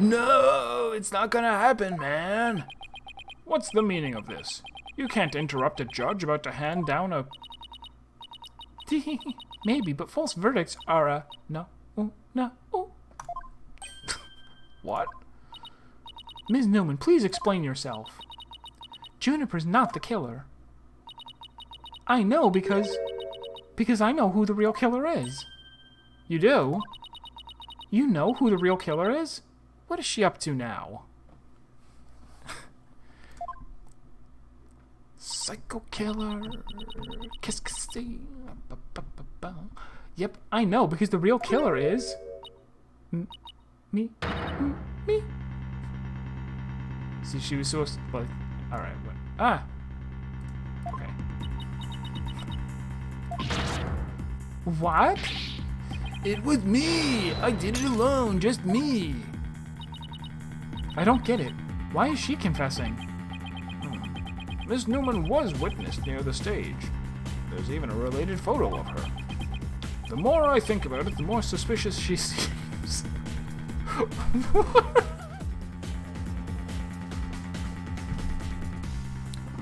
No, it's not gonna happen, man. What's the meaning of this? You can't interrupt a judge about to hand down a... Maybe, but false verdicts are a... No. What? Ms. Newman, please explain yourself. Juniper's not the killer. I know because I know who the real killer is. You do? You know who the real killer is? What is she up to now? Psycho killer. Kiss. Yep, I know because the real killer is... Me. See, she was supposed to... Like, alright, what? Ah! Okay. What? It was me! I did it alone, just me! I don't get it. Why is she confessing? Miss Newman was witnessed near the stage. There's even a related photo of her. The more I think about it, the more suspicious she seems.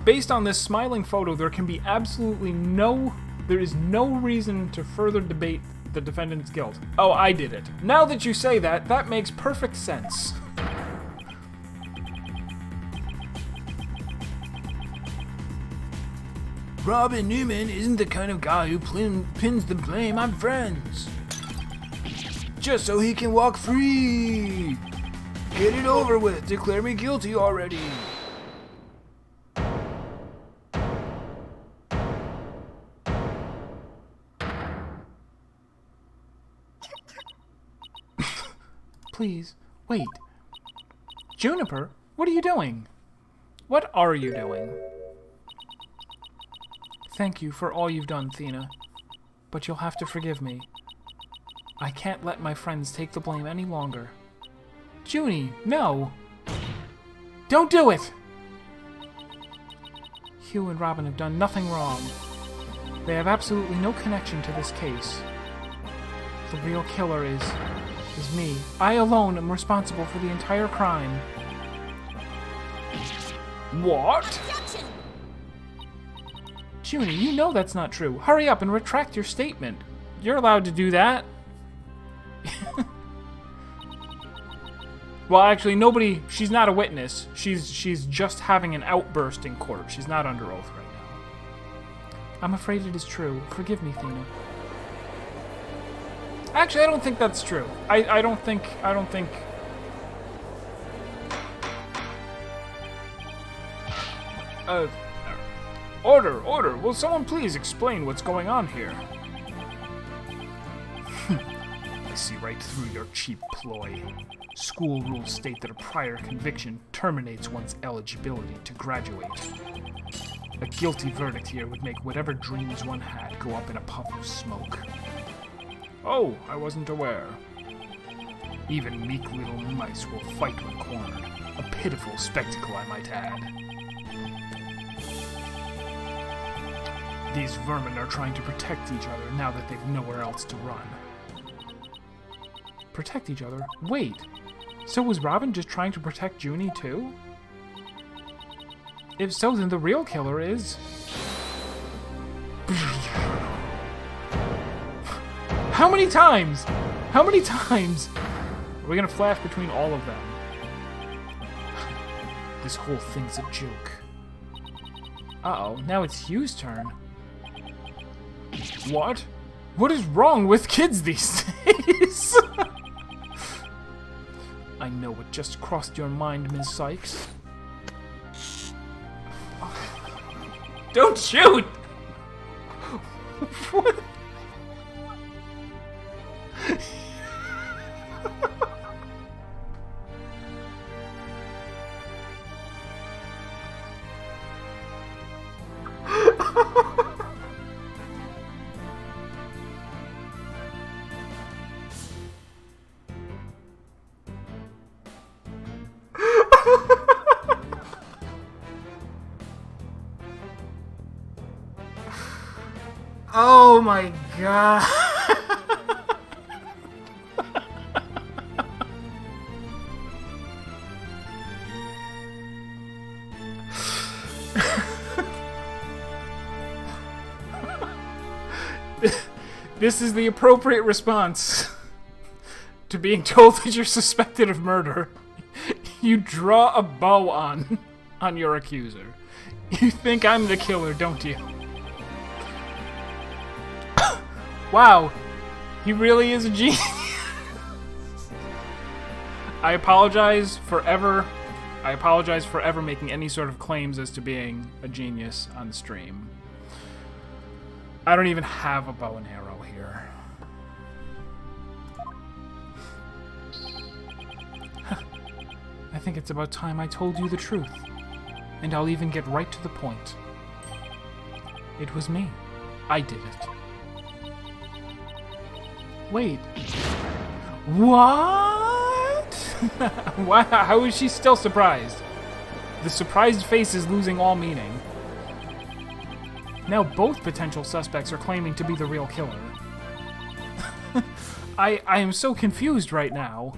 Based on this smiling photo, there is no reason to further debate the defendant's guilt. Oh, I did it. Now that you say that, that makes perfect sense. Robin Newman isn't the kind of guy who pins the blame on friends. Just so he can walk free. Get it over with. Declare me guilty already. Please, wait. Juniper, what are you doing? What are you doing? Thank you for all you've done, Thena. But you'll have to forgive me. I can't let my friends take the blame any longer. Junie, no! Don't do it! Hugh and Robin have done nothing wrong. They have absolutely no connection to this case. The real killer is me. I alone am responsible for the entire crime. What? Junie, you know that's not true. Hurry up and retract your statement. You're allowed to do that. Well, actually, she's not a witness. She's just having an outburst in court. She's not under oath right now. I'm afraid it is true. Forgive me, Thena. Actually, I don't think that's true. I don't think... Order! Will someone please explain what's going on here? I see right through your cheap ploy. School rules state that a prior conviction terminates one's eligibility to graduate. A guilty verdict here would make whatever dreams one had go up in a puff of smoke. Oh, I wasn't aware. Even meek little mice will fight when cornered. A pitiful spectacle, I might add. These vermin are trying to protect each other now that they've nowhere else to run. Protect each other? Wait, so was Robin just trying to protect Junie too? If so, then the real killer is... How many times? How many times? Are we gonna flash between all of them? This whole thing's a joke. Uh-oh, now it's Hugh's turn. What? What is wrong with kids these days? I know what just crossed your mind, Ms. Sykes. Don't shoot! What? Oh my god. This is the appropriate response to being told that you're suspected of murder. You draw a bow on your accuser. You think I'm the killer, don't you? Wow, he really is a genius. I apologize for ever making any sort of claims as to being a genius on stream. I don't even have a bow and arrow here. I think it's about time I told you the truth. And I'll even get right to the point. It was me. I did it. Wait. What? Why? How is she still surprised? The surprised face is losing all meaning. Now both potential suspects are claiming to be the real killer. I am so confused right now.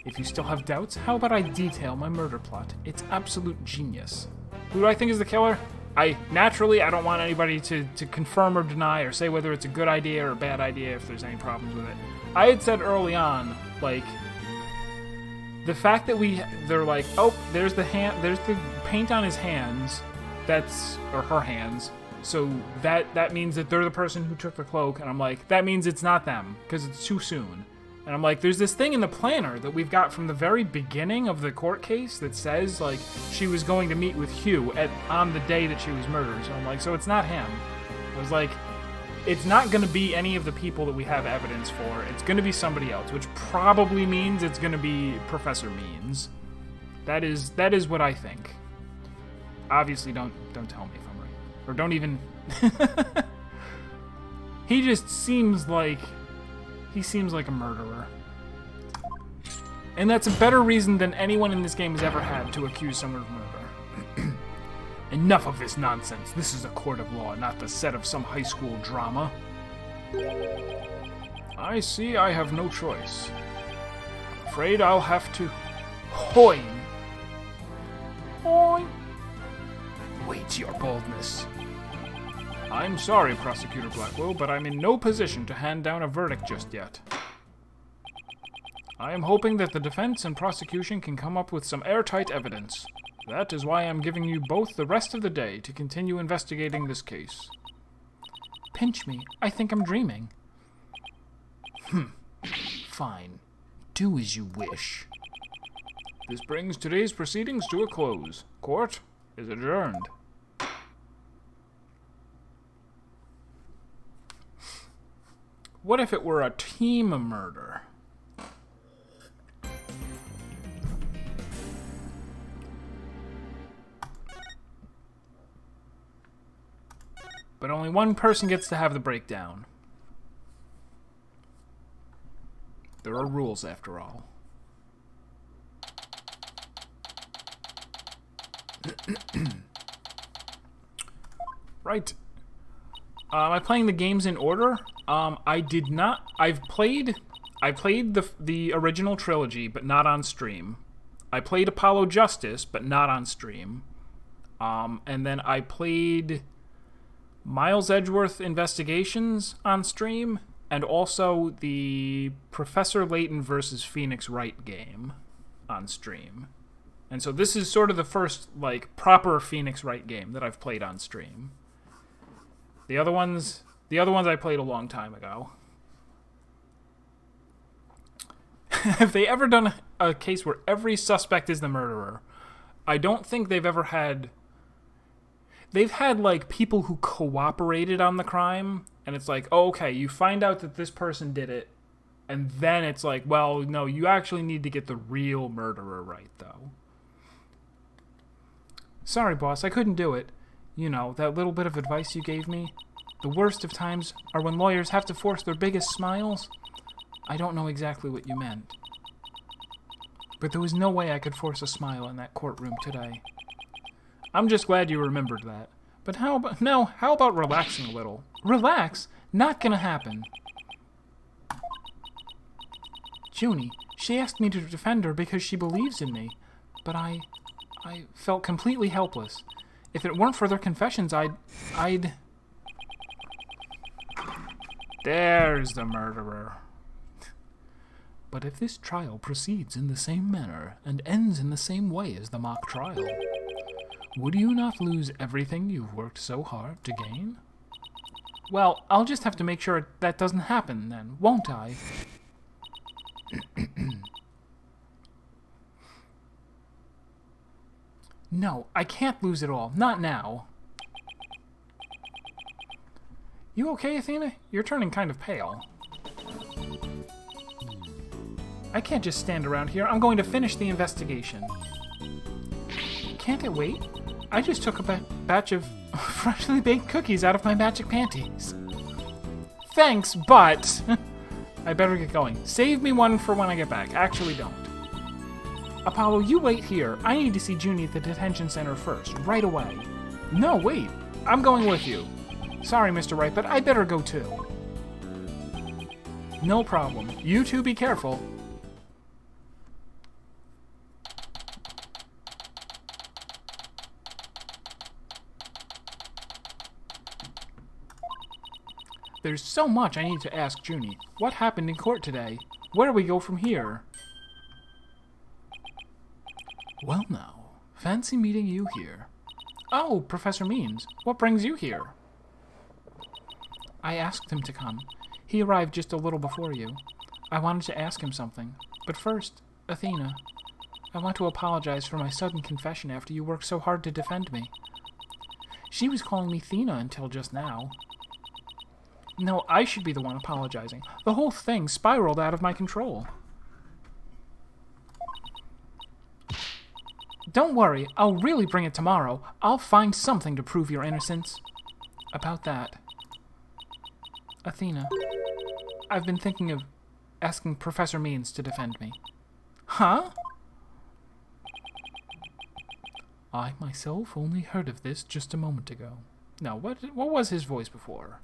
If you still have doubts, how about I detail my murder plot? It's absolute genius. Who do I think is the killer? Naturally, I don't want anybody to confirm or deny or say whether it's a good idea or a bad idea if there's any problems with it. I had said early on, like, the fact that they're like, oh, there's the paint on his hands, or her hands, so that means that they're the person who took the cloak, and I'm like, that means it's not them, because it's too soon. And I'm like, there's this thing in the planner that we've got from the very beginning of the court case that says, like, she was going to meet with Hugh on the day that she was murdered. So I'm like, so it's not him. I was like, it's not going to be any of the people that we have evidence for. It's going to be somebody else, which probably means it's going to be Professor Means. That is what I think. Obviously, don't tell me if I'm right. Or don't even... He just seems like... He seems like a murderer. And that's a better reason than anyone in this game has ever had to accuse someone of murder. Enough of this nonsense. This is a court of law, not the set of some high school drama. I see I have no choice. I'm afraid I'll have to... Hoin! Hoin! Wait your boldness. I'm sorry, Prosecutor Blackwell, but I'm in no position to hand down a verdict just yet. I am hoping that the defense and prosecution can come up with some airtight evidence. That is why I'm giving you both the rest of the day to continue investigating this case. Pinch me. I think I'm dreaming. Fine. Do as you wish. This brings today's proceedings to a close. Court is adjourned. What if it were a team murder? But only one person gets to have the breakdown. There are rules, after all. Right. Am I playing the games in order? I did not. I played the original trilogy, but not on stream. I played Apollo Justice, but not on stream. And then I played Miles Edgeworth Investigations on stream, and also the Professor Layton versus Phoenix Wright game on stream. And so this is sort of the first, like, proper Phoenix Wright game that I've played on stream. The other ones I played a long time ago. Have they ever done a case where every suspect is the murderer? I don't think they've ever had... They've had, like, people who cooperated on the crime, and it's like, oh, okay, you find out that this person did it, and then it's like, well, no, you actually need to get the real murderer right, though. Sorry, boss, I couldn't do it. You know, that little bit of advice you gave me? The worst of times are when lawyers have to force their biggest smiles. I don't know exactly what you meant. But there was no way I could force a smile in that courtroom today. I'm just glad you remembered that. But how about relaxing a little? Relax? Not gonna happen. Junie, she asked me to defend her because she believes in me. But I I felt completely helpless. If it weren't for their confessions, I'd... There's the murderer. But if this trial proceeds in the same manner and ends in the same way as the mock trial, would you not lose everything you've worked so hard to gain? Well, I'll just have to make sure that doesn't happen then, won't I? No, I can't lose it all. Not now. You okay, Athena? You're turning kind of pale. I can't just stand around here. I'm going to finish the investigation. Can't it wait? I just took a batch of freshly baked cookies out of my magic panties. Thanks, but... I better get going. Save me one for when I get back. Actually, don't. Apollo, you wait here. I need to see Junie at the detention center first, right away. No, wait. I'm going with you. Sorry, Mr. Wright, but I better go too. No problem. You two be careful. There's so much I need to ask Junie. What happened in court today? Where do we go from here? Well now, fancy meeting you here. Oh, Professor Means, what brings you here? I asked him to come. He arrived just a little before you. I wanted to ask him something. But first, Athena, I want to apologize for my sudden confession after you worked so hard to defend me. She was calling me Thena until just now. No, I should be the one apologizing. The whole thing spiraled out of my control. Don't worry, I'll really bring it tomorrow. I'll find something to prove your innocence. About that, Athena, I've been thinking of asking Professor Means to defend me. Huh? I myself only heard of this just a moment ago. Now, what was his voice before?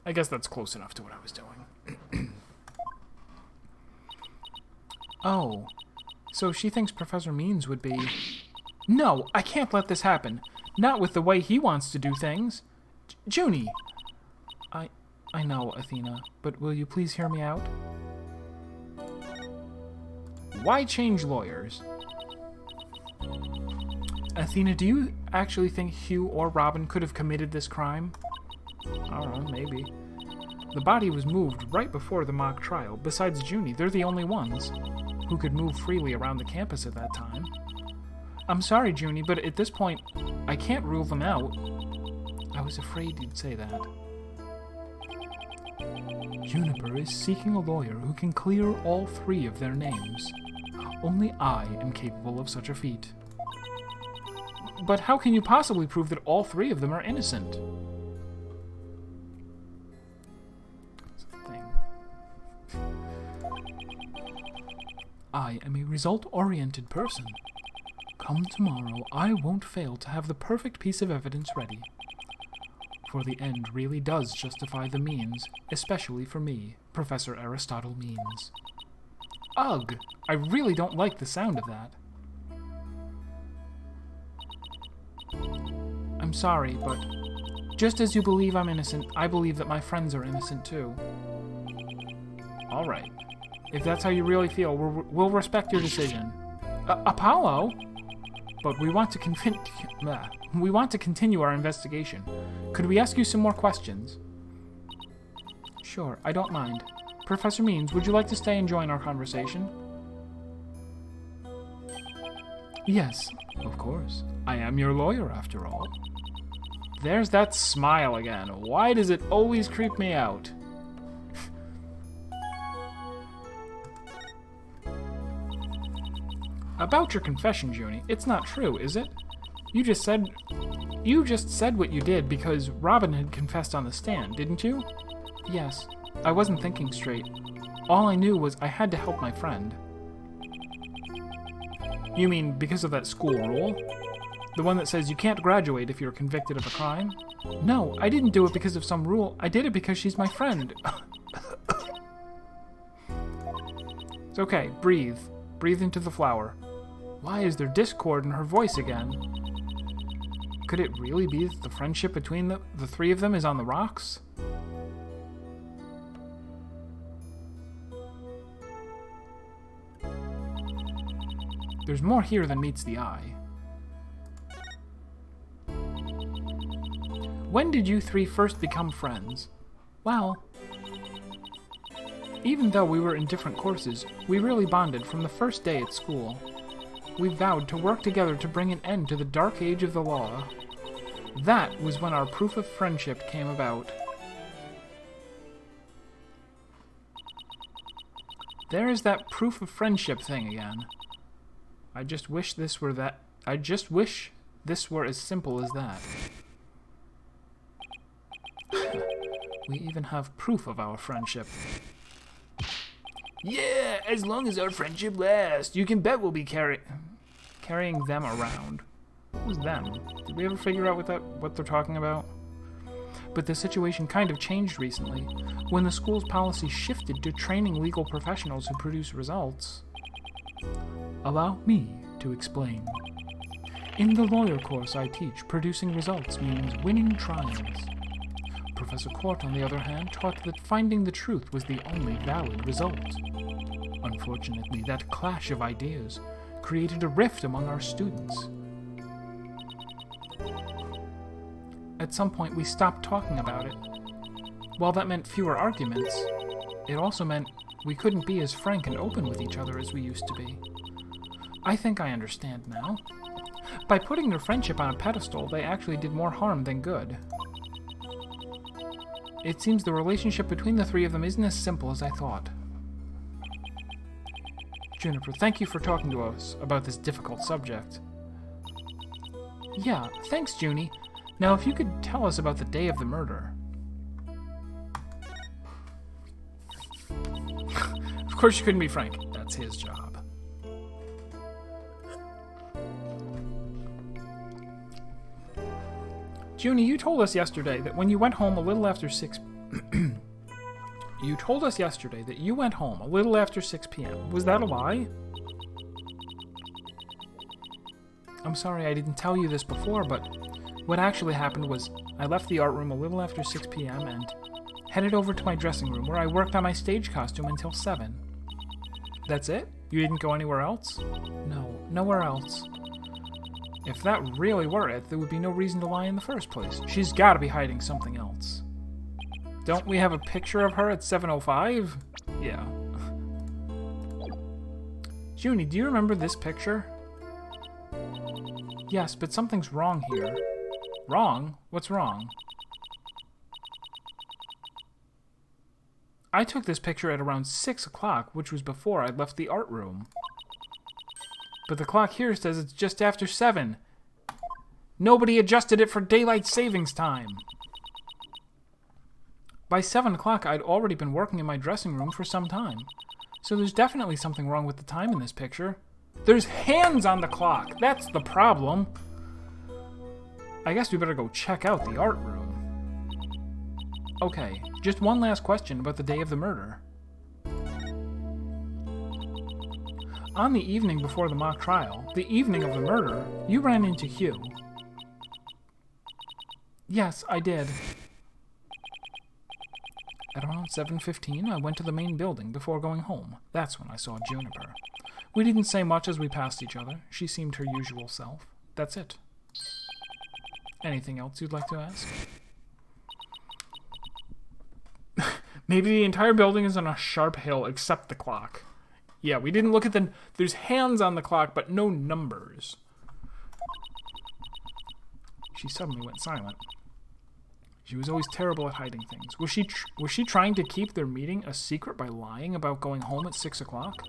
I guess that's close enough to what I was doing. Oh, so she thinks Professor Means would be... No, I can't let this happen. Not with the way he wants to do things. Junie! I know, Athena, but will you please hear me out? Why change lawyers? Athena, do you actually think Hugh or Robin could have committed this crime? I don't know, maybe. The body was moved right before the mock trial. Besides Junie, they're the only ones who could move freely around the campus at that time. I'm sorry, Junie, but at this point, I can't rule them out. I was afraid you'd say that. Juniper is seeking a lawyer who can clear all three of their names. Only I am capable of such a feat. But how can you possibly prove that all three of them are innocent? I am a result-oriented person. Come tomorrow, I won't fail to have the perfect piece of evidence ready. For the end really does justify the means, especially for me, Professor Aristotle Means. Ugh! I really don't like the sound of that. I'm sorry, but just as you believe I'm innocent, I believe that my friends are innocent too. Alright. If that's how you really feel, we'll respect your decision. Apollo? But we want to continue our investigation. Could we ask you some more questions? Sure, I don't mind. Professor Means, would you like to stay and join our conversation? Yes, of course. I am your lawyer, after all. There's that smile again. Why does it always creep me out? About your confession, Junie, it's not true, is it? You just said what you did because Robin had confessed on the stand, didn't you? Yes. I wasn't thinking straight. All I knew was I had to help my friend. You mean because of that school rule? The one that says you can't graduate if you're convicted of a crime? No, I didn't do it because of some rule. I did it because she's my friend. It's okay, breathe. Breathe into the flower. Why is there discord in her voice again? Could it really be that the friendship between the three of them is on the rocks? There's more here than meets the eye. When did you three first become friends? Well, even though we were in different courses, we really bonded from the first day at school. We vowed to work together to bring an end to the dark age of the law. That was when our proof of friendship came about. There is that proof of friendship thing again. I just wish this were as simple as that. We even have proof of our friendship. Yeah, as long as our friendship lasts, you can bet we'll be Carrying them around. What was them? Did we ever figure out what they're talking about? But the situation kind of changed recently, when the school's policy shifted to training legal professionals who produce results. Allow me to explain. In the lawyer course I teach, producing results means winning trials. Professor Court, on the other hand, taught that finding the truth was the only valid result. Unfortunately, that clash of ideas created a rift among our students. At some point, we stopped talking about it. While that meant fewer arguments, it also meant we couldn't be as frank and open with each other as we used to be. I think I understand now. By putting their friendship on a pedestal, they actually did more harm than good. It seems the relationship between the three of them isn't as simple as I thought. Juniper, thank you for talking to us about this difficult subject. Yeah, thanks, Junie. Now, if you could tell us about the day of the murder. Of course you couldn't be frank. That's his job. Junie, you told us yesterday that when you went home a little after 6... You told us yesterday that you went home a little after 6 p.m. Was that a lie? I'm sorry I didn't tell you this before, but what actually happened was I left the art room a little after 6 p.m. and headed over to my dressing room where I worked on my stage costume until 7. That's it? You didn't go anywhere else? No, nowhere else. If that really were it, there would be no reason to lie in the first place. She's gotta be hiding something else. Don't we have a picture of her at 7:05? Yeah. Junie, do you remember this picture? Yes, but something's wrong here. Wrong? What's wrong? I took this picture at around 6 o'clock, which was before I left the art room. But the clock here says it's just after 7. Nobody adjusted it for daylight savings time. By 7 o'clock, I'd already been working in my dressing room for some time. So there's definitely something wrong with the time in this picture. There's hands on the clock! That's the problem! I guess we better go check out the art room. Okay, just one last question about the day of the murder. On the evening before the mock trial, the evening of the murder, you ran into Hugh. Yes, I did. At around 7:15, I went to the main building before going home. That's when I saw Juniper. We didn't say much as we passed each other. She seemed her usual self. That's it. Anything else you'd like to ask? Maybe the entire building is on a sharp hill except the clock. Yeah, we didn't look at the... There's hands on the clock, but no numbers. She suddenly went silent. She was always terrible at hiding things. Was she trying to keep their meeting a secret by lying about going home at 6 o'clock?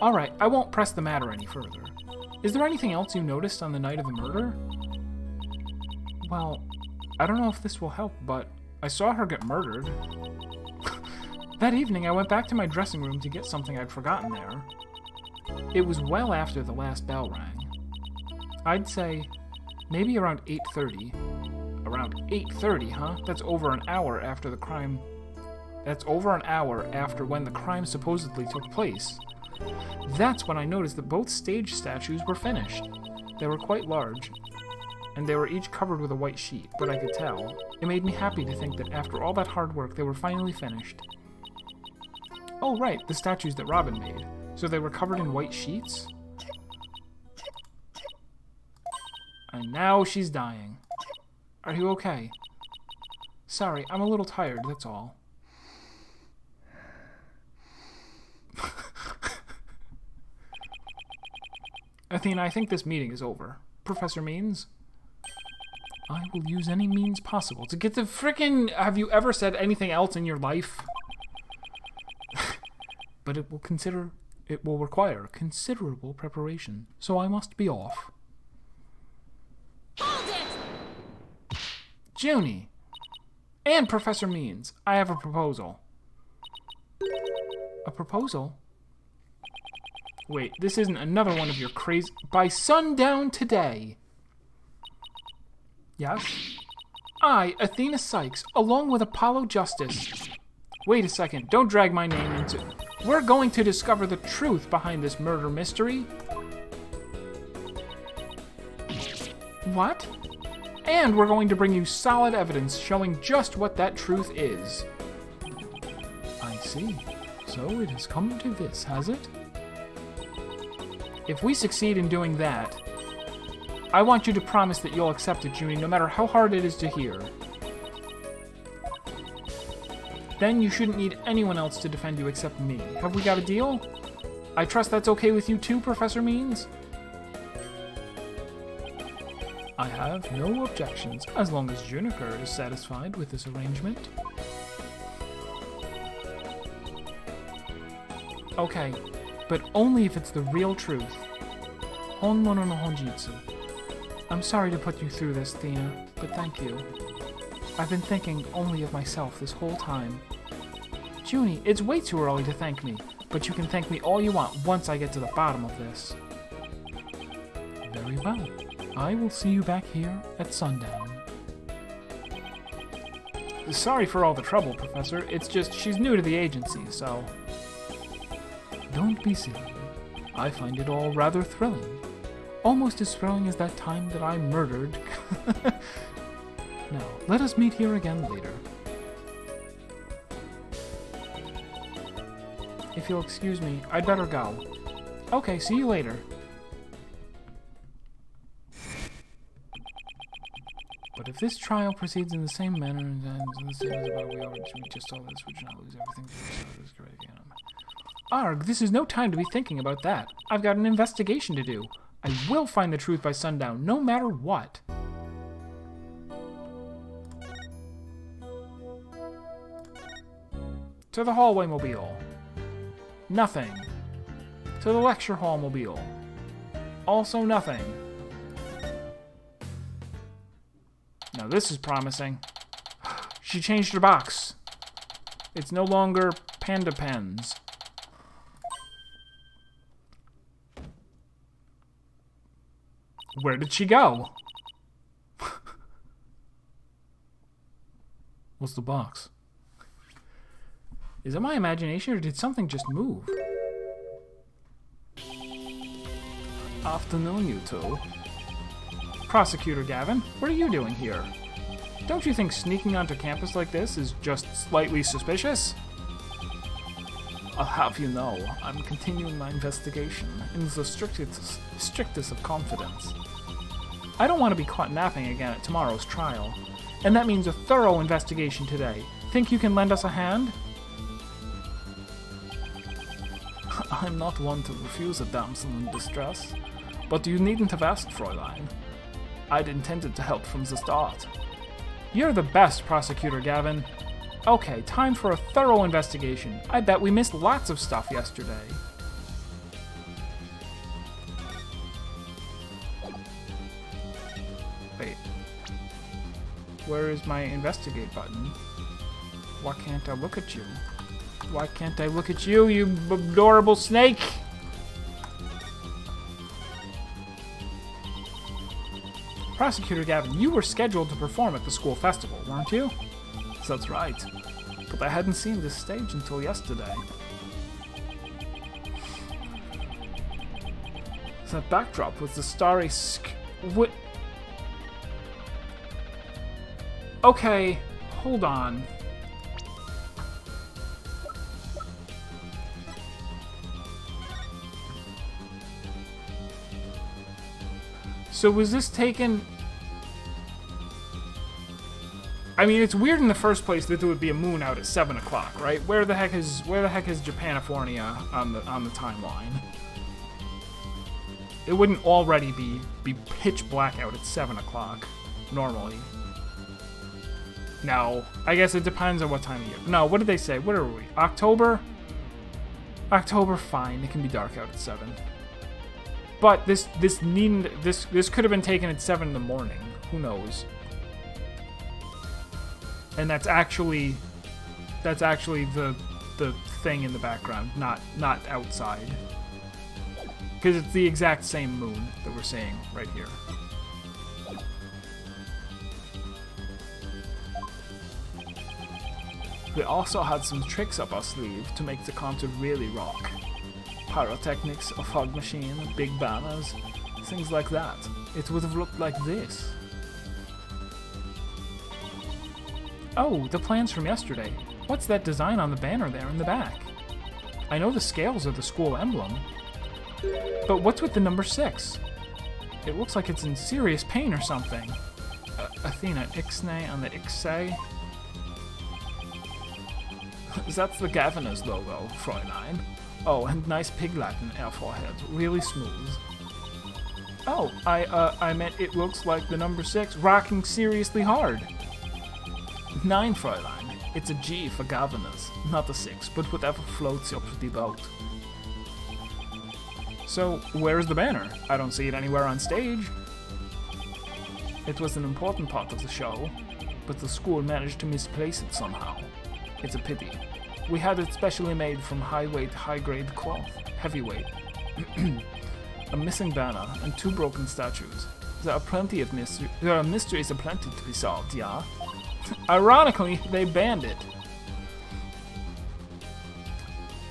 Alright, I won't press the matter any further. Is there anything else you noticed on the night of the murder? Well, I don't know if this will help, but I saw her get murdered. That evening, I went back to my dressing room to get something I'd forgotten there. It was well after the last bell rang. I'd say maybe around 8:30. Around 8:30, huh? That's over an hour after the crime... That's over an hour after when the crime supposedly took place. That's when I noticed that both stage statues were finished. They were quite large, and they were each covered with a white sheet, but I could tell. It made me happy to think that after all that hard work, they were finally finished. Oh, right, the statues that Robin made. So they were covered in white sheets? And now she's dying. Are you okay? Sorry, I'm a little tired, that's all. Athena, I think this meeting is over. Professor Means? I will use any means possible to get the frickin'... Have you ever said anything else in your life? But it will require considerable preparation, so I must be off. Hold it! Junie! And Professor Means, I have a proposal. A proposal? Wait, this isn't another one of your crazy... By sundown today! Yes? I, Athena Sykes, along with Apollo Justice... Wait a second, don't drag my name into... We're going to discover the truth behind this murder mystery. What? And we're going to bring you solid evidence showing just what that truth is. I see. So it has come to this, has it? If we succeed in doing that, I want you to promise that you'll accept it, Junie, no matter how hard it is to hear. Then you shouldn't need anyone else to defend you except me. Have we got a deal? I trust that's okay with you too, Professor Means? I have no objections, as long as Juniper is satisfied with this arrangement. Okay, but only if it's the real truth. Honmono no honjitsu. I'm sorry to put you through this, Athena, but thank you. I've been thinking only of myself this whole time. Junie, it's way too early to thank me, but you can thank me all you want once I get to the bottom of this. Very well. I will see you back here at sundown. Sorry for all the trouble, Professor. It's just she's new to the agency, so... Don't be silly. I find it all rather thrilling. Almost as thrilling as that time that I murdered... Now, let us meet here again later. If you'll excuse me, I'd better go. Okay, see you later. But if this trial proceeds in the same manner and the same as about we just saw this, we should not lose everything. This great again. Arg, this is no time to be thinking about that. I've got an investigation to do. I will find the truth by sundown, no matter what. To the hallway mobile. Nothing. To the lecture hall mobile. Also nothing. Now this is promising. She changed her box. It's no longer Panda Pens. Where did she go? What's the box? Is it my imagination or did something just move? Afternoon, you two. Prosecutor Gavin, what are you doing here? Don't you think sneaking onto campus like this is just slightly suspicious? I'll have you know, I'm continuing my investigation in the strictest of confidence. I don't want to be caught napping again at tomorrow's trial, and that means a thorough investigation today. Think you can lend us a hand? I'm not one to refuse a damsel in distress, but you needn't have asked, Fräulein. I'd intended to help from the start. You're the best, Prosecutor Gavin. Okay, time for a thorough investigation. I bet we missed lots of stuff yesterday. Wait. Where is my investigate button? Why can't I look at you? Why can't I look at you, you adorable snake? Prosecutor Gavin, you were scheduled to perform at the school festival, weren't you? That's right, but I hadn't seen this stage until yesterday. That backdrop was the starry what? Okay, hold on. So was this taken... I mean, it's weird in the first place that there would be a moon out at 7 o'clock, right? Where the heck is Japanifornia on the timeline? It wouldn't already be pitch black out at 7 o'clock normally. No, I guess it depends on what time of year. No, what did they say? What are we? October? October, fine. It can be dark out at 7. But this could have been taken at 7 in the morning. Who knows? And that's actually the thing in the background, not outside. Because it's the exact same moon that we're seeing right here. We also had some tricks up our sleeve to make the concert really rock. Pyrotechnics, a fog machine, big banners, things like that. It would have looked like this. Oh, the plans from yesterday. What's that design on the banner there in the back? I know the scales are the school emblem, but what's with the number 6? It looks like it's in serious pain or something. Athena, Ixnay on the Ixay. That's the Governor's logo, Fräulein. Oh, and nice pig Latin air forehead, really smooth. Oh, I meant it looks like the number 6 rocking seriously hard. 9, Fräulein. It's a G for Governors, not a 6, but whatever floats your pretty boat. So, where's the banner? I don't see it anywhere on stage. It was an important part of the show, but the school managed to misplace it somehow. It's a pity. We had it specially made from high-weight, high-grade cloth. Heavyweight. A missing banner and 2 broken statues. There are mysteries aplenty to be solved, yeah? Ironically, they banned it.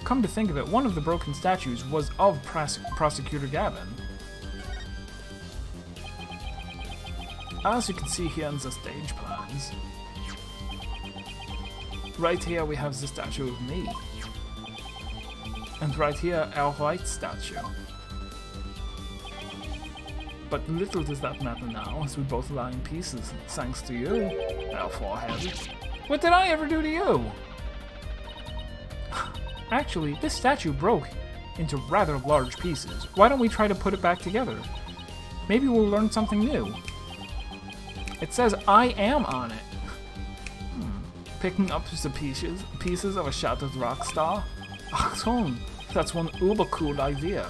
Come to think of it, one of the broken statues was of Prosecutor Gavin. As you can see here in the stage plans, right here we have the statue of me. And right here, our Wright statue. But little does that matter now, as we both lie in pieces, thanks to you, our forehead. What did I ever do to you? Actually, this statue broke into rather large pieces. Why don't we try to put it back together? Maybe we'll learn something new. It says I am on it. Picking up the pieces of a shattered rock star? Achtung, that's one uber cool idea.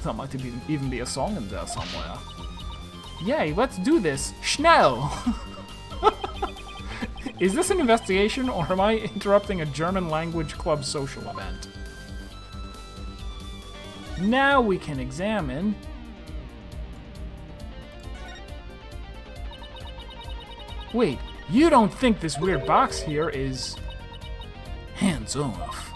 There might even be a song in there somewhere. Yay, let's do this! Schnell! Is this an investigation, or am I interrupting a German language club social event? Now we can examine... Wait, you don't think this weird box here is... Hands off.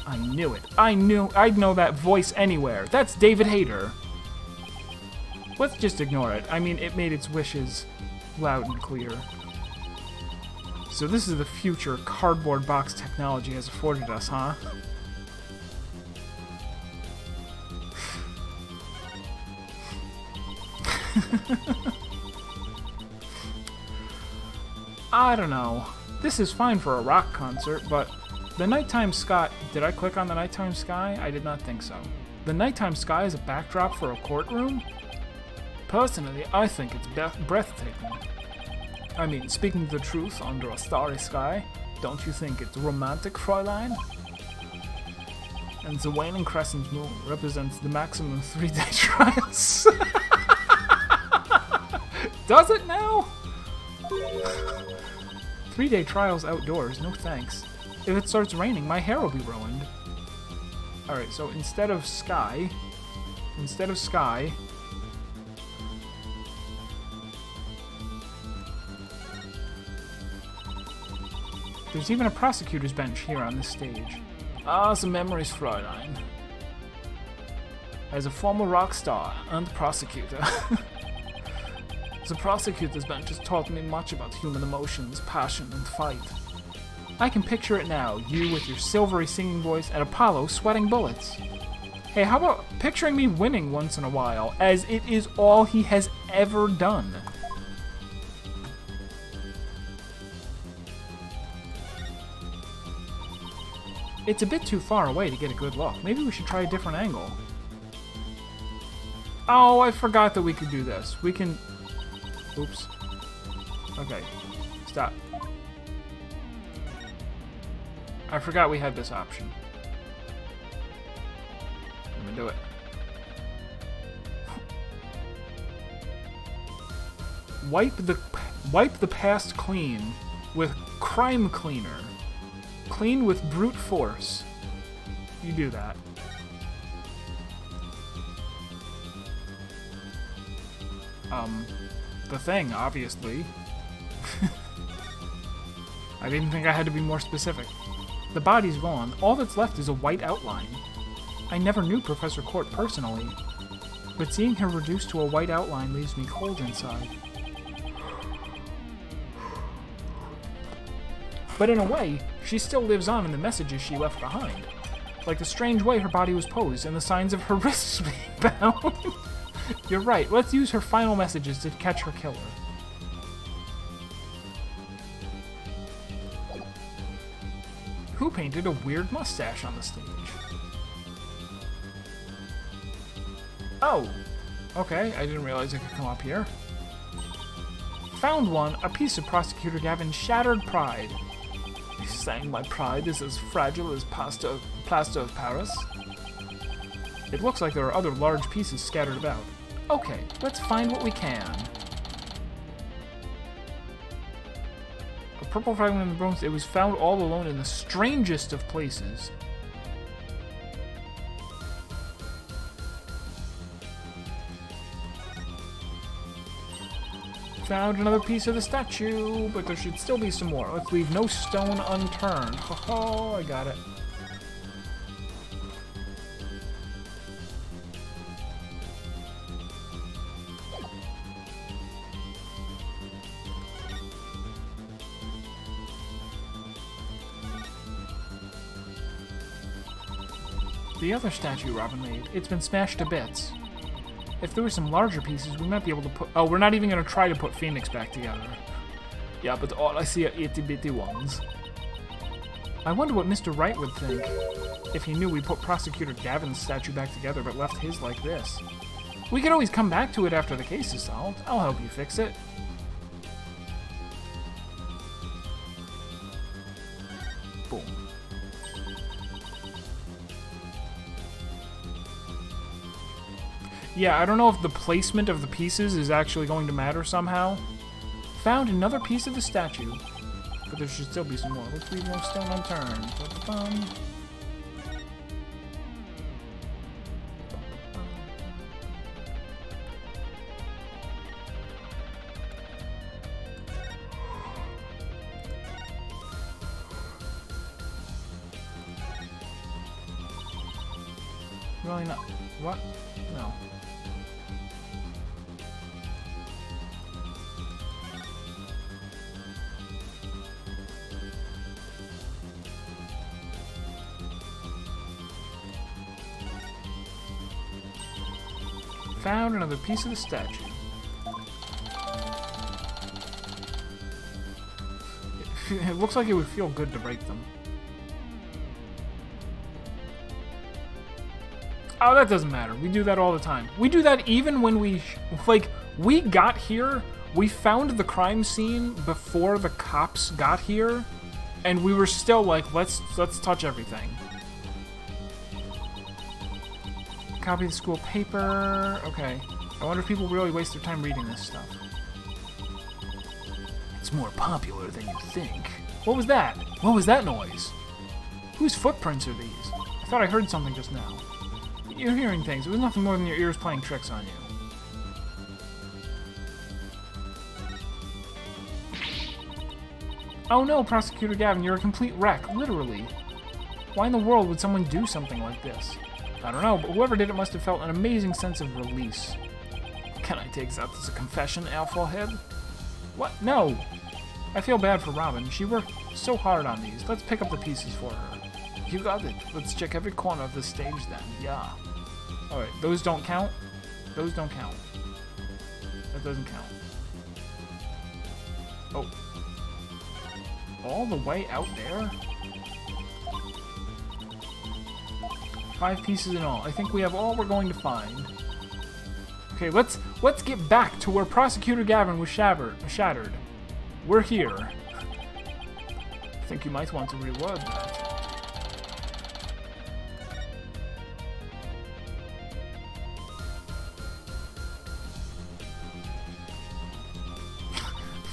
I knew it. I knew I'd know that voice anywhere. That's David Hayter. Let's just ignore it. I mean, it made its wishes loud and clear. So this is the future cardboard box technology has afforded us, huh? I don't know. This is fine for a rock concert, but the nighttime sky... Did I click on the nighttime sky? I did not think so. The nighttime sky is a backdrop for a courtroom? Personally, I think it's breathtaking. I mean, speaking the truth under a starry sky, don't you think it's romantic, Fräulein? And the waning crescent moon represents the maximum 3-day trials. Does it now? 3-day trials outdoors, no thanks. If it starts raining, my hair will be ruined. Alright, so instead of sky... There's even a prosecutor's bench here on this stage. Ah, some memories, Fräulein. As a former rock star and prosecutor, the prosecutor's bench has taught me much about human emotions, passion, and fight. I can picture it now, you with your silvery singing voice and Apollo sweating bullets. Hey, how about picturing me winning once in a while, as it is all he has ever done? It's a bit too far away to get a good look. Maybe we should try a different angle. Oh, I forgot that we could do this. We can... Oops. Okay. Stop. I forgot we had this option. I'm gonna do it. Wipe the past clean with Crime Cleaner. Clean with brute force. You do that. The thing, obviously. I didn't think I had to be more specific. The body's gone. All that's left is a white outline. I never knew Professor Court personally, but seeing her reduced to a white outline leaves me cold inside. But in a way, she still lives on in the messages she left behind. Like the strange way her body was posed and the signs of her wrists being bound. You're right, let's use her final messages to catch her killer. Who painted a weird mustache on the stage? Oh! Okay, I didn't realize I could come up here. Found one, a piece of Prosecutor Gavin's shattered pride. He's saying my pride is as fragile as plaster of Paris. It looks like there are other large pieces scattered about. Okay, let's find what we can. A purple fragment in the Bronx. It was found all alone in the strangest of places. Found another piece of the statue, but there should still be some more. Let's leave no stone unturned. Ho-ho, I got it. The other statue Robin made, it's been smashed to bits. If there were some larger pieces, we might be able to put... Oh, we're not even going to try to put Phoenix back together. Yeah, but all I see are itty-bitty ones. I wonder what Mr. Wright would think if he knew we put Prosecutor Gavin's statue back together but left his like this. We could always come back to it after the case is solved. I'll help you fix it. Boom. Yeah, I don't know if the placement of the pieces is actually going to matter somehow. Found another piece of the statue, but there should still be some more. Let's leave no stone unturned. Ba-ba-bum. Really not. What? No. Found another piece of the statue. It looks like it would feel good to break them. Oh, that doesn't matter. We do that all the time. We do that even when we... we got here, we found the crime scene before the cops got here, and we were still like, let's touch everything. Copy the school paper. Okay. I wonder if people really waste their time reading this stuff. It's more popular than you think. What was that? What was that noise? Whose footprints are these? I thought I heard something just now. You're hearing things. It was nothing more than your ears playing tricks on you. Oh no, Prosecutor Gavin, you're a complete wreck, literally. Why in the world would someone do something like this? I don't know, but whoever did it must have felt an amazing sense of release. Can I take that as a confession, Alpha Head? What? No! I feel bad for Robin. She worked so hard on these. Let's pick up the pieces for her. You got it. Let's check every corner of the stage then. Yeah. Alright, those don't count? Those don't count. That doesn't count. Oh. All the way out there? 5 pieces in all. I think we have all we're going to find. Okay, let's get back to where Prosecutor Gavin was shattered. We're here. I think you might want to reword that.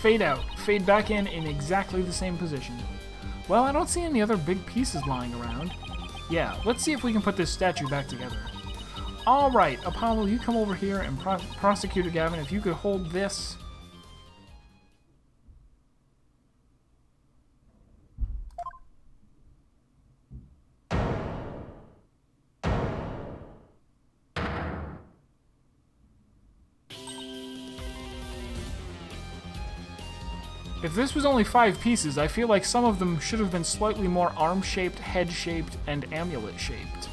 Fade out. Fade back in exactly the same position. Well, I don't see any other big pieces lying around. Yeah, let's see if we can put this statue back together. Alright, Apollo, you come over here, and Prosecutor Gavin, if you could hold this. If this was only 5 pieces, I feel like some of them should have been slightly more arm-shaped, head-shaped, and amulet-shaped.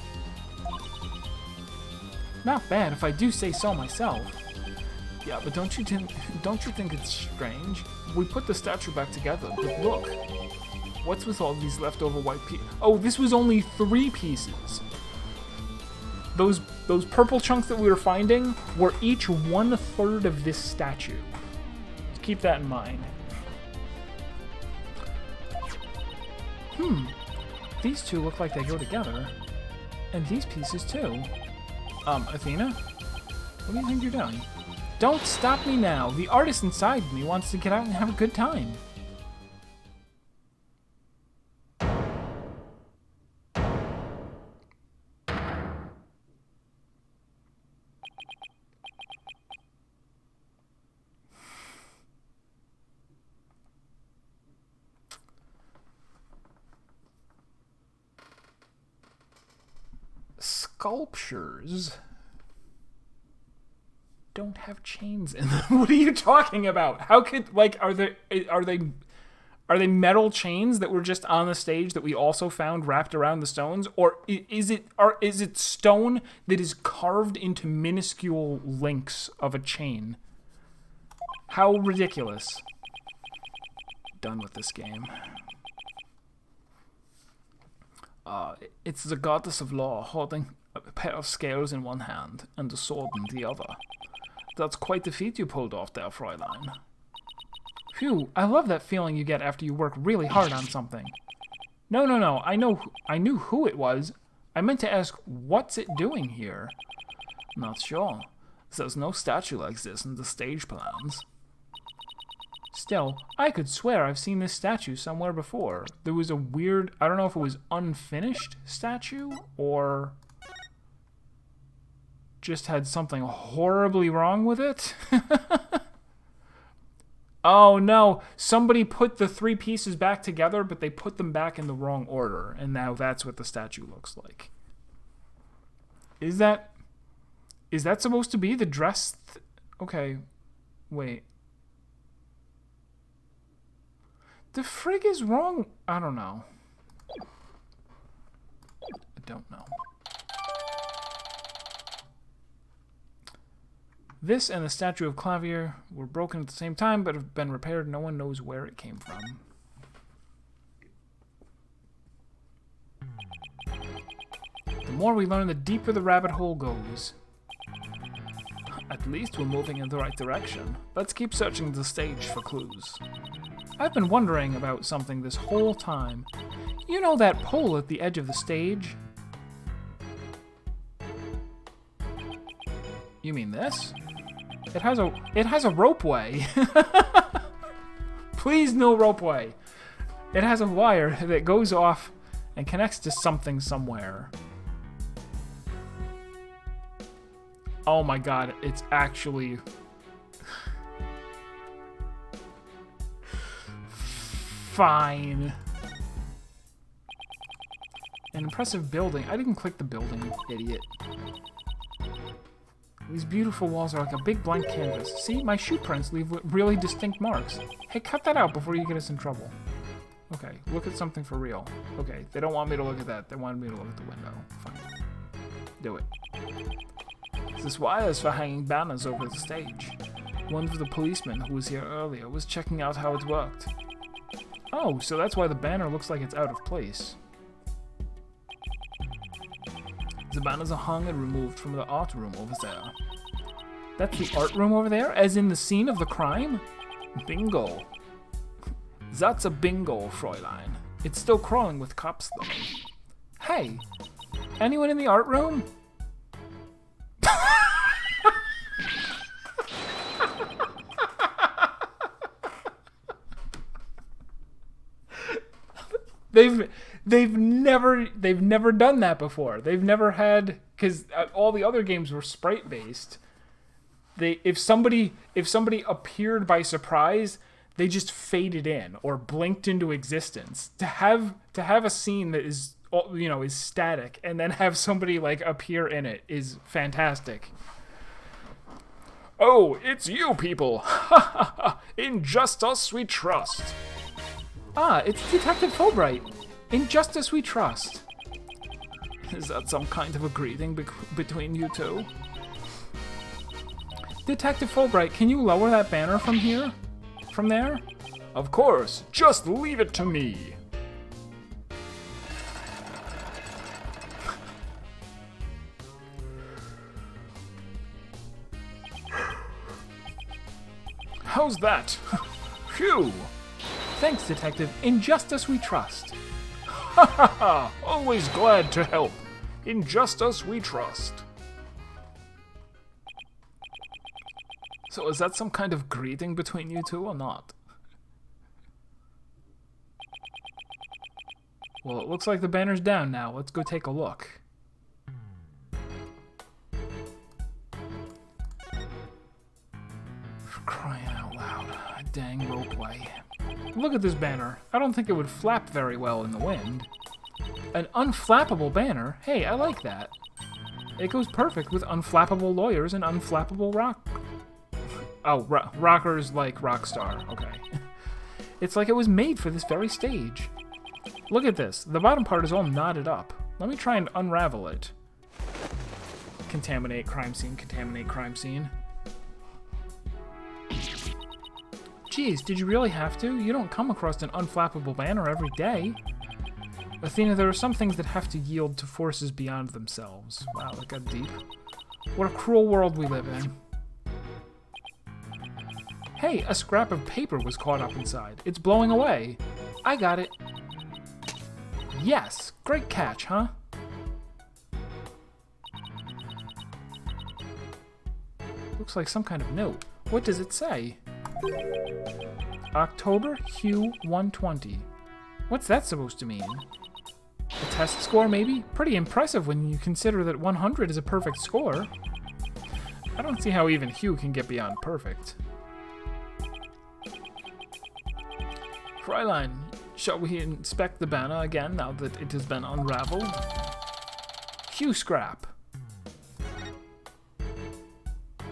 Not bad, if I do say so myself. Yeah, but don't you think it's strange? We put the statue back together, but look. What's with all these leftover white pieces? Oh, this was only 3 pieces. Those purple chunks that we were finding were each 1/3 of this statue. Just keep that in mind. These two look like they go together. And these pieces too. Athena? What do you think you're doing? Don't stop me now. The artist inside me wants to get out and have a good time. Sculptures don't have chains in them. What are you talking about? How could, like, are they metal chains that were just on the stage that we also found wrapped around the stones, or is it stone that is carved into minuscule links of a chain? How ridiculous. Done with this game. It's the goddess of law holding a pair of scales in one hand and a sword in the other. That's quite the feat you pulled off there, Fräulein. Phew, I love that feeling you get after you work really hard on something. No, I knew who it was. I meant to ask, what's it doing here? Not sure. There's no statue like this in the stage plans. Still, I could swear I've seen this statue somewhere before. There was a weird, I don't know if it was unfinished statue or just had something horribly wrong with it. Oh no, somebody put the 3 pieces back together, but they put them back in the wrong order, and now that's what the statue looks like. Is that supposed to be the dress? Okay, wait. The frig is wrong. I don't know. I don't know. This and the statue of Clavier were broken at the same time, but have been repaired. No one knows where it came from. The more we learn, the deeper the rabbit hole goes. At least we're moving in the right direction. Let's keep searching the stage for clues. I've been wondering about something this whole time. You know that pole at the edge of the stage? You mean this? It has a ropeway. Please, no ropeway. It has a wire that goes off and connects to something somewhere. Oh my god, it's actually... Fine. An impressive building. I didn't click the building, idiot. These beautiful walls are like a big blank canvas. See, my shoe prints leave really distinct marks. Hey, cut that out before you get us in trouble. Okay, look at something for real. Okay, they don't want me to look at that. They wanted me to look at the window. Fine. Do it. This wire is for hanging banners over the stage. One of the policemen who was here earlier was checking out how it worked. Oh, so that's why the banner looks like it's out of place. The banners are hung and removed from the art room over there. That's the art room over there? As in the scene of the crime? Bingo. That's a bingo, Fräulein. It's still crawling with cops, though. Hey, anyone in the art room? They've never done that before. They've never had, because all the other games were sprite based. If somebody appeared by surprise, they just faded in or blinked into existence. To have a scene that is static and then have somebody like appear in it is fantastic. Oh, it's you people! In just us we trust. Ah, it's Detective Fulbright. In justice we trust. Is that some kind of a greeting between you two? Detective Fulbright, can you lower that banner from here? From there? Of course. Just leave it to me. How's that? Phew. Thanks, Detective. In justice we trust. Ha ha ha! Always glad to help. In justice we trust. So is that some kind of greeting between you two or not? Well, it looks like the banner's down now. Let's go take a look. For crying out loud. A dang ropeway. Look at this banner. I don't think it would flap very well in the wind. An unflappable banner? Hey, I like that. It goes perfect with unflappable lawyers and unflappable rock... Oh, rockers like Rockstar. Okay. It's like it was made for this very stage. Look at this. The bottom part is all knotted up. Let me try and unravel it. Contaminate crime scene, contaminate crime scene. Geez, did you really have to? You don't come across an unflappable banner every day. Athena, there are some things that have to yield to forces beyond themselves. Wow, that got deep. What a cruel world we live in. Hey, a scrap of paper was caught up inside. It's blowing away. I got it. Yes, great catch, huh? Looks like some kind of note. What does it say? October Hue 120. What's that supposed to mean? A test score, maybe? Pretty impressive when you consider that 100 is a perfect score. I don't see how even Hue can get beyond perfect. Fräulein, shall we inspect the banner again now that it has been unraveled? Hue scrap.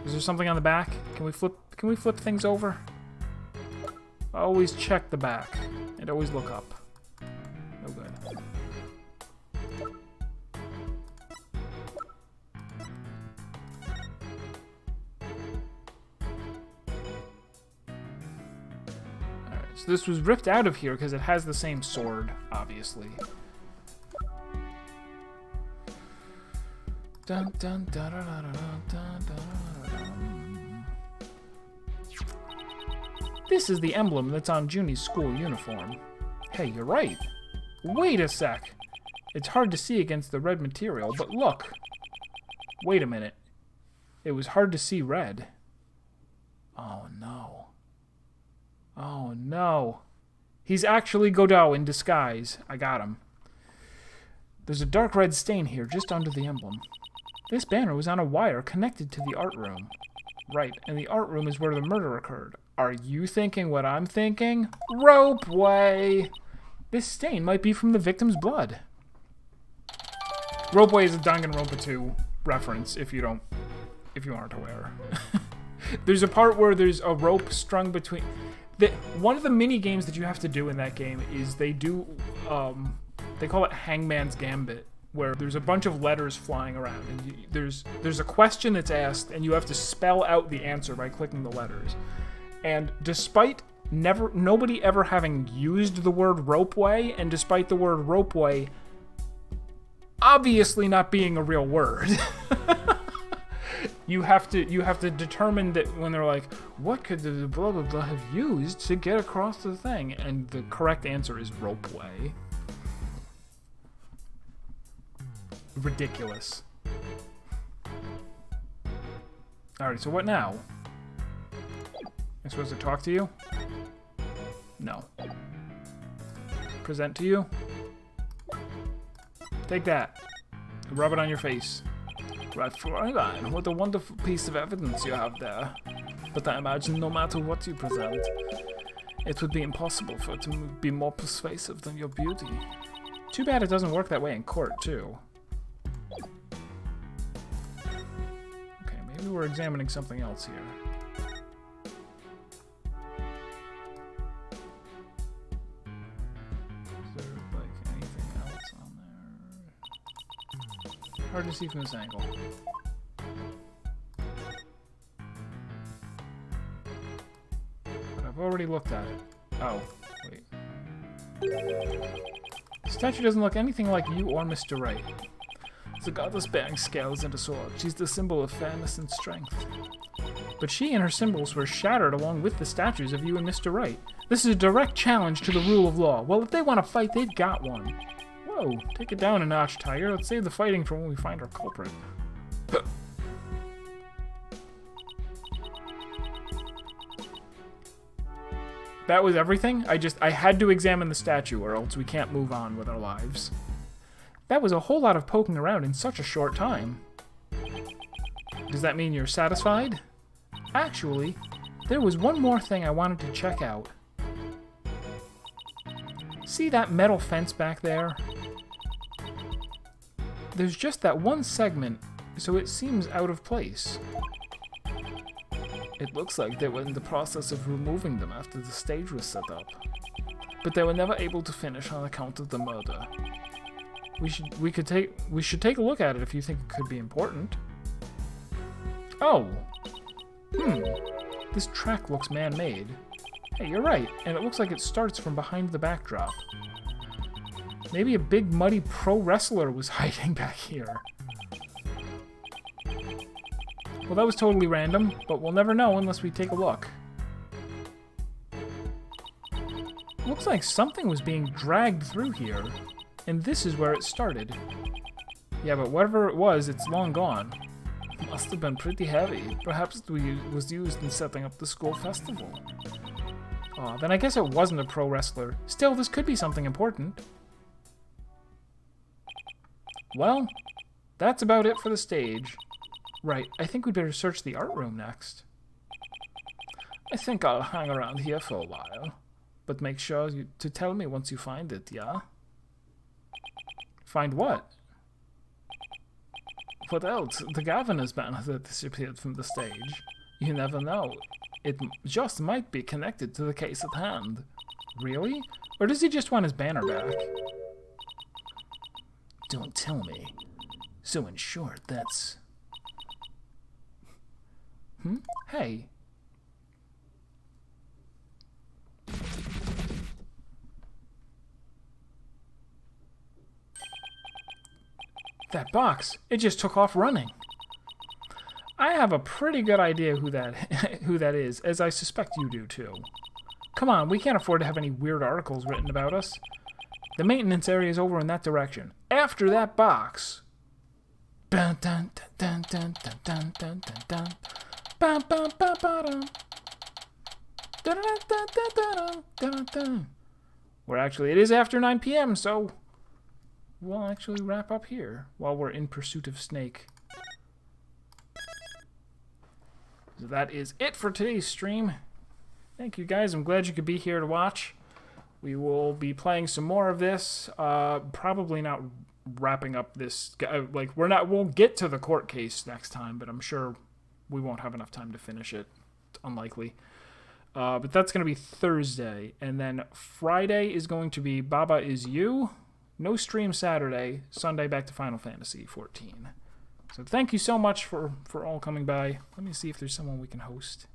Is there something on the back? Can we flip things over? Always check the back and always look up. No good. Alright, so this was ripped out of here because it has the same sword, obviously. Dun, dun, dun, dun, dun, dun, dun, dun. This is the emblem that's on Junie's school uniform. Hey, you're right. Wait a sec. It's hard to see against the red material, but look. Wait a minute. It was hard to see red. Oh no. Oh no. He's actually Godot in disguise. I got him. There's a dark red stain here just under the emblem. This banner was on a wire connected to the art room. Right, and the art room is where the murder occurred. Are you thinking what I'm thinking? Ropeway! This stain might be from the victim's blood. Ropeway is a Danganronpa 2 reference if you aren't aware. There's a part where there's a rope strung between... one of the mini games that you have to do in that game is they do... they call it Hangman's Gambit, where there's a bunch of letters flying around, and there's a question that's asked, and you have to spell out the answer by clicking the letters. And despite nobody ever having used the word ropeway, and despite the word ropeway obviously not being a real word, you have to determine that when they're like, what could the blah blah blah have used to get across the thing, and the correct answer is ropeway. Ridiculous. Alright, so what now? I'm supposed to talk to you? No. Present to you? Take that. Rub it on your face. Right, Fräulein, what a wonderful piece of evidence you have there. But I imagine no matter what you present, it would be impossible for it to be more persuasive than your beauty. Too bad it doesn't work that way in court, too. Okay, maybe we're examining something else here. Is there, like, anything else on there? Hard to see from this angle. But I've already looked at it. Oh, wait. The statue doesn't look anything like you or Mr. Wright. The goddess bearing scales and a sword. She's the symbol of fairness and strength. But she and her symbols were shattered along with the statues of you and Mr. Wright. This is a direct challenge to the rule of law. Well, if they want to fight, they've got one. Whoa, take it down a notch, Tiger. Let's save the fighting for when we find our culprit. That was everything? I had to examine the statue, or else we can't move on with our lives. That was a whole lot of poking around in such a short time. Does that mean you're satisfied? Actually, there was one more thing I wanted to check out. See that metal fence back there? There's just that one segment, so it seems out of place. It looks like they were in the process of removing them after the stage was set up. But they were never able to finish on account of the murder. We should take a look at it if you think it could be important. Oh! This track looks man-made. Hey, you're right, and it looks like it starts from behind the backdrop. Maybe a big muddy pro wrestler was hiding back here. Well, that was totally random, but we'll never know unless we take a look. Looks like something was being dragged through here, and this is where it started. Yeah, but whatever it was, it's long gone. Must have been pretty heavy. Perhaps it was used in setting up the school festival. Aw, then I guess it wasn't a pro wrestler. Still, this could be something important. Well, that's about it for the stage. Right, I think we'd better search the art room next. I think I'll hang around here for a while. But make sure to tell me once you find it, yeah? Find what? What else? The governor's banner that disappeared from the stage. You never know. It just might be connected to the case at hand. Really? Or does he just want his banner back? Don't tell me. So in short, that's... Hey. That box, it just took off running. I have a pretty good idea who that is, as I suspect you do too. Come on, we can't afford to have any weird articles written about us. The maintenance area is over in that direction. After that box. Dun dun dun dun dun dun dun dun dun. Bum bum bum bum. Dun dun dun dun dun dun. Well, actually, it is after 9 p.m., so we'll actually wrap up here while we're in pursuit of Snake. So that is it for today's stream. Thank you guys. I'm glad you could be here to watch. We will be playing some more of this. Probably not wrapping up this. Like, we'll get to the court case next time, but I'm sure we won't have enough time to finish it. It's unlikely. But that's going to be Thursday. And then Friday is going to be Baba Is You. No stream Saturday. Sunday back to Final Fantasy 14. So thank you so much for all coming by. Let me see if there's someone we can host.